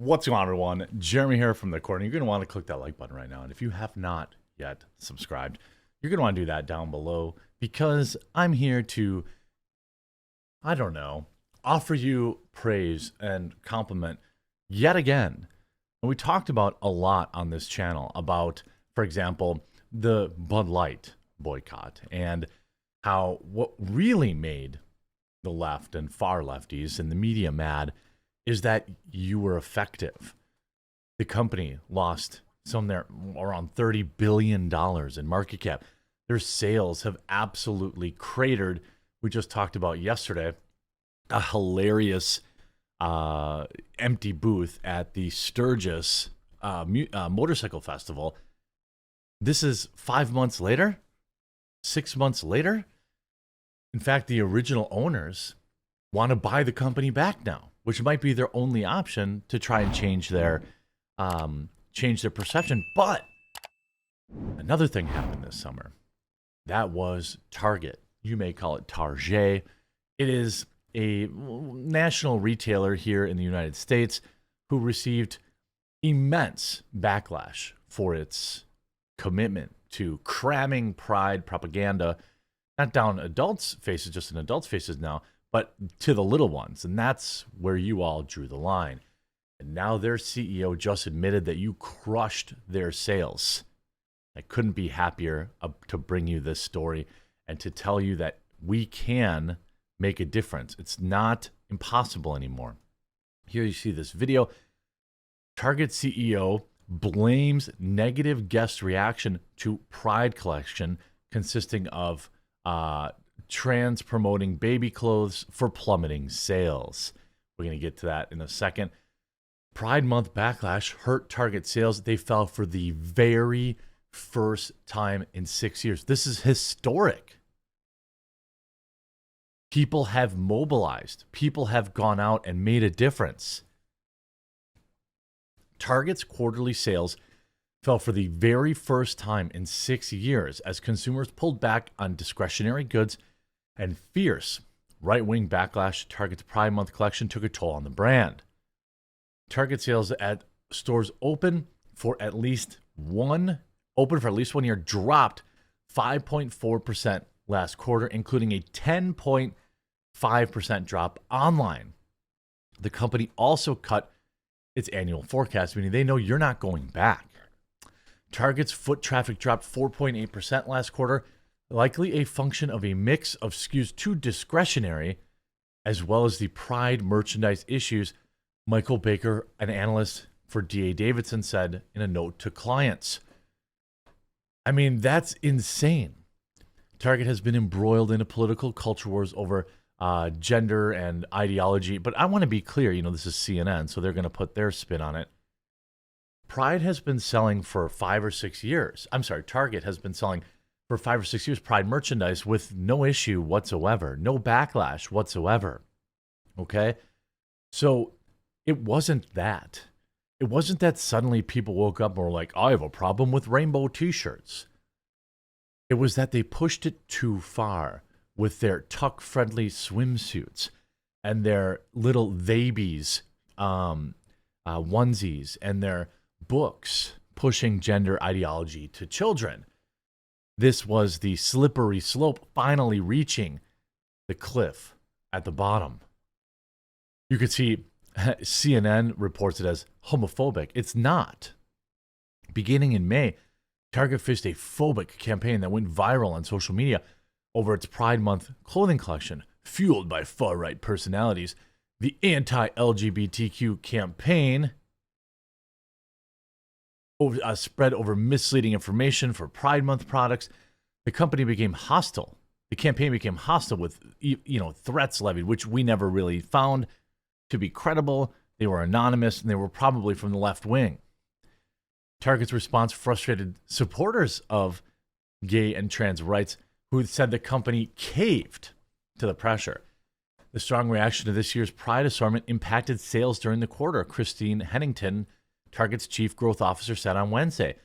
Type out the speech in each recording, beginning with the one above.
What's going on, everyone? Jeremy here from the corner. You're going to want to click that like button right now. And if you have not yet subscribed, you're going to want to do that down below because I'm here to, I don't know, offer you praise and compliment yet again. And we talked about a lot on this channel about, for example, the Bud Light boycott and how what really made the left and far lefties and the media mad is that you were effective. The company lost somewhere around $30 billion in market cap. Their sales have absolutely cratered. We just talked about yesterday a hilarious empty booth at the Sturgis Motorcycle Festival. This is 5 months later, 6 months later. In fact, the original owners want to buy the company back now, which might be their only option to try and change their perception. But another thing happened this summer. That was Target. You may call it Target. It is a national retailer here in the United States who received immense backlash for its commitment to cramming pride propaganda, not down adults' faces, just in adults' faces now, but to the little ones. And that's where you all drew the line. And now their CEO just admitted that you crushed their sales. I couldn't be happier to bring you this story and to tell you that we can make a difference. It's not impossible anymore. Here you see this video. Target CEO blames negative guest reaction to Pride collection consisting of trans promoting baby clothes for plummeting sales. We're going to get to that in a second. Pride Month backlash hurt Target sales. They fell for the very first time in 6 years. This is historic. People have mobilized. People have gone out and made a difference. Target's quarterly sales fell for the very first time in 6 years as consumers pulled back on discretionary goods and fierce right-wing backlash to Target's Pride Month collection took a toll on the brand. Target sales at stores open for at least 1 year dropped 5.4% last quarter, including a 10.5% drop online. The company also cut its annual forecast, meaning they know you're not going back. Target's foot traffic dropped 4.8% last quarter, likely a function of a mix of skews too discretionary, as well as the Pride merchandise issues, Michael Baker, an analyst for D.A. Davidson, said in a note to clients. I mean, that's insane. Target has been embroiled in a political culture wars over gender and ideology, but I want to be clear, this is CNN, so they're going to put their spin on it. Pride has been selling for 5 or 6 years. Target has been selling for 5 or 6 years Pride merchandise with no issue whatsoever, no backlash whatsoever. Okay? So it wasn't that. It wasn't that suddenly people woke up and were like, I have a problem with rainbow t-shirts. It was that they pushed it too far with their tuck-friendly swimsuits and their little babies onesies and their books pushing gender ideology to children. This was the slippery slope finally reaching the cliff at the bottom. You could see CNN reports it as homophobic. It's not. Beginning in May, Target faced a phobic campaign that went viral on social media over its Pride Month clothing collection, fueled by far-right personalities. The anti-LGBTQ campaign spread over misleading information for Pride Month products. The company became hostile. The campaign became hostile with, threats levied, which we never really found to be credible. They were anonymous, and they were probably from the left wing. Target's response frustrated supporters of gay and trans rights who said the company caved to the pressure. The strong reaction to this year's Pride assortment impacted sales during the quarter. Christine Hennington, Target's chief growth officer, said on Wednesday,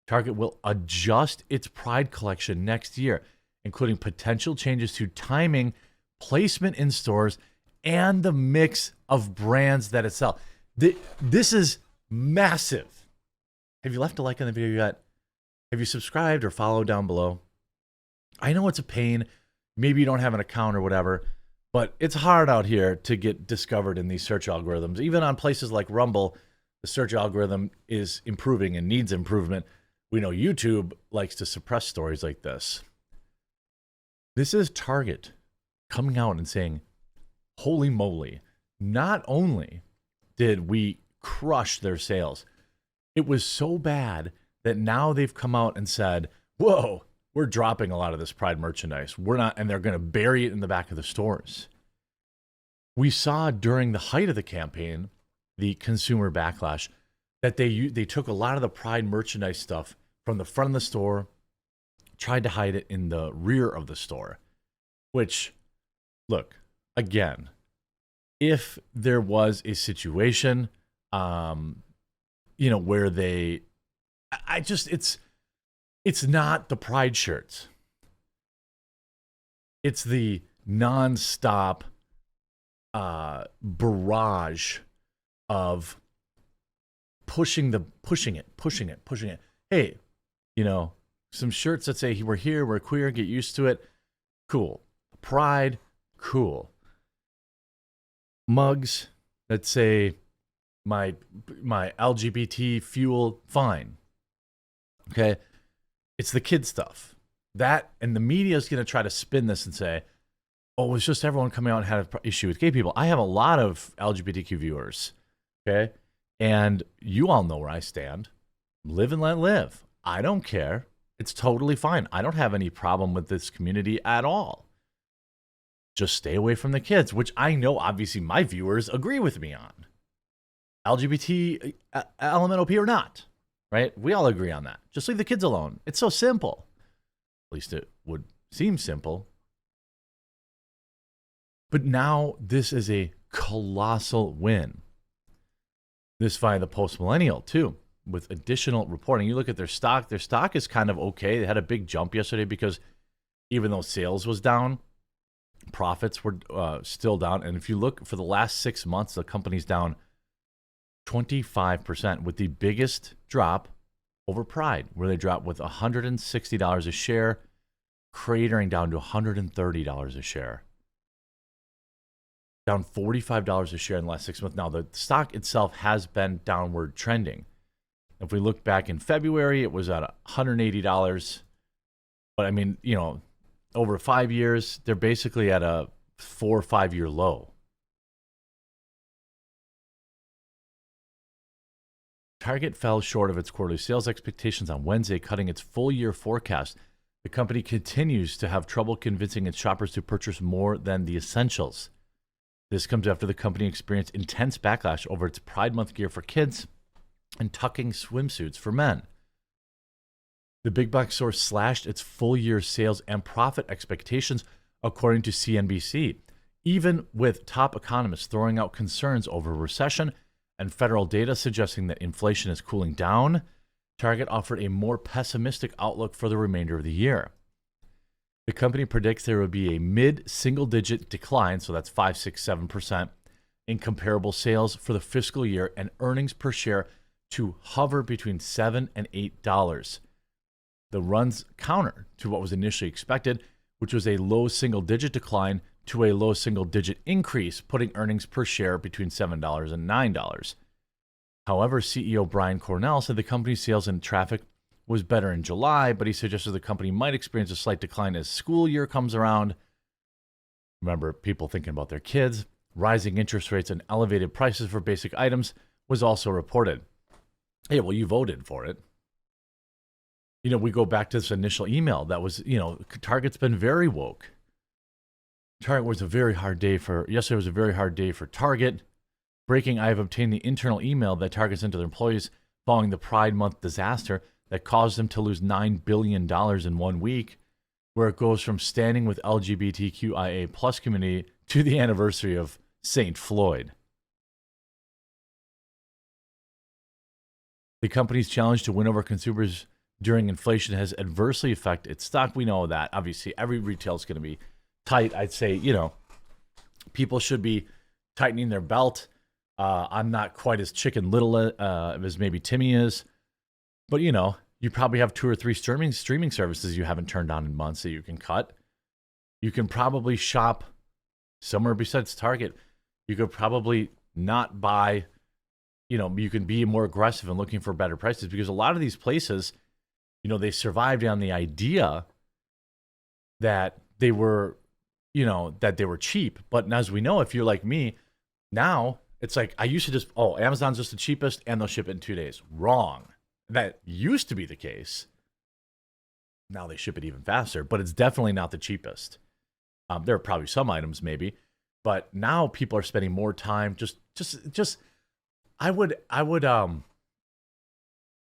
Target will adjust its Pride collection next year, including potential changes to timing, placement in stores, and the mix of brands that it sells. This is massive. Have you left a like on the video yet? Have you subscribed or followed down below? I know it's a pain. Maybe you don't have an account or whatever, but it's hard out here to get discovered in these search algorithms. Even on places like Rumble, the search algorithm is improving and needs improvement. We know YouTube likes to suppress stories like this. This is Target coming out and saying, holy moly, not only did we crush their sales, it was so bad that now they've come out and said, whoa, we're dropping a lot of this Pride merchandise. We're not, and they're going to bury it in the back of the stores. We saw during the height of the campaign, the consumer backlash, that they took a lot of the Pride merchandise stuff from the front of the store, tried to hide it in the rear of the store, which, look, again, if there was a situation, where it's not the Pride shirts. It's the nonstop barrage of pushing it. Hey, some shirts that say we're here, we're queer, get used to it. Cool. Pride, cool. Mugs that say my LGBT fuel, fine. Okay. It's the kid stuff. That, and the media is going to try to spin this and say, oh, it's just everyone coming out and had an issue with gay people. I have a lot of LGBTQ viewers. Okay. And you all know where I stand. Live and let live. I don't care. It's totally fine. I don't have any problem with this community at all. Just stay away from the kids, which I know obviously my viewers agree with me on. LGBT, LMNOP or not, right? We all agree on that. Just leave the kids alone. It's so simple. At least it would seem simple. But now this is a colossal win. This via the post-millennial too, with additional reporting. You look at their stock is kind of okay. They had a big jump yesterday because even though sales was down, profits were still down. And if you look for the last 6 months, the company's down 25%, with the biggest drop over Pride, where they dropped with $160 a share, cratering down to $130 a share. Down $45 a share in the last 6 months. Now, the stock itself has been downward trending. If we look back in February, it was at $180. But I mean, over 5 years, they're basically at a 4 or 5 year low. Target fell short of its quarterly sales expectations on Wednesday, cutting its full year forecast. The company continues to have trouble convincing its shoppers to purchase more than the essentials. This comes after the company experienced intense backlash over its Pride Month gear for kids and tucking swimsuits for men. The big box store slashed its full year sales and profit expectations, according to CNBC, even with top economists throwing out concerns over recession and federal data suggesting that inflation is cooling down. Target offered a more pessimistic outlook for the remainder of the year. The company predicts there will be a mid-single-digit decline, so that's 5, 6, 7%, in comparable sales for the fiscal year, and earnings per share to hover between $7 and $8. The runs counter to what was initially expected, which was a low single-digit decline to a low single-digit increase, putting earnings per share between $7 and $9. However, CEO Brian Cornell said the company's sales and traffic was better in July, but he suggested the company might experience a slight decline as school year comes around. Remember, people thinking about their kids. Rising interest rates and elevated prices for basic items was also reported. Hey, well, you voted for it. We go back to this initial email that was, Target's been very woke. Yesterday was a very hard day for Target. Breaking, I have obtained the internal email that Target sent to their employees following the Pride Month disaster that caused them to lose $9 billion in 1 week, where it goes from standing with LGBTQIA plus community to the anniversary of St. Floyd. The company's challenge to win over consumers during inflation has adversely affected its stock. We know that. Obviously, every retail is going to be tight. I'd say, people should be tightening their belt. I'm not quite as chicken little as maybe Timmy is, but you probably have 2 or 3 streaming services you haven't turned on in months that you can cut. You can probably shop somewhere besides Target. You could probably not buy, you can be more aggressive in looking for better prices, because a lot of these places, they survived on the idea that they were, that they were cheap. But as we know, if you're like me, now it's like I used to just, Amazon's just the cheapest and they'll ship it in 2 days. Wrong. That used to be the case. Now they ship it even faster, but it's definitely not the cheapest. There are probably some items maybe, but now people are spending more time. I would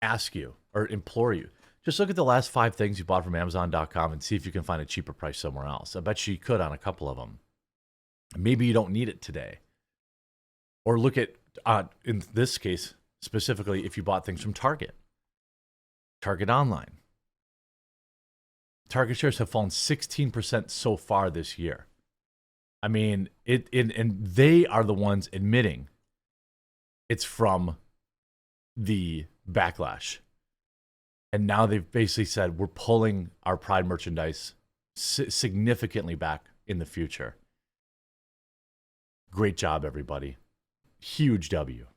ask you or implore you, just look at the last 5 things you bought from Amazon.com and see if you can find a cheaper price somewhere else. I bet you could on a couple of them. Maybe you don't need it today. Or look at, in this case, specifically, if you bought things from Target Online. Target shares have fallen 16% so far this year. I mean, and they are the ones admitting it's from the backlash. And now they've basically said we're pulling our Pride merchandise significantly back in the future. Great job, everybody. Huge W.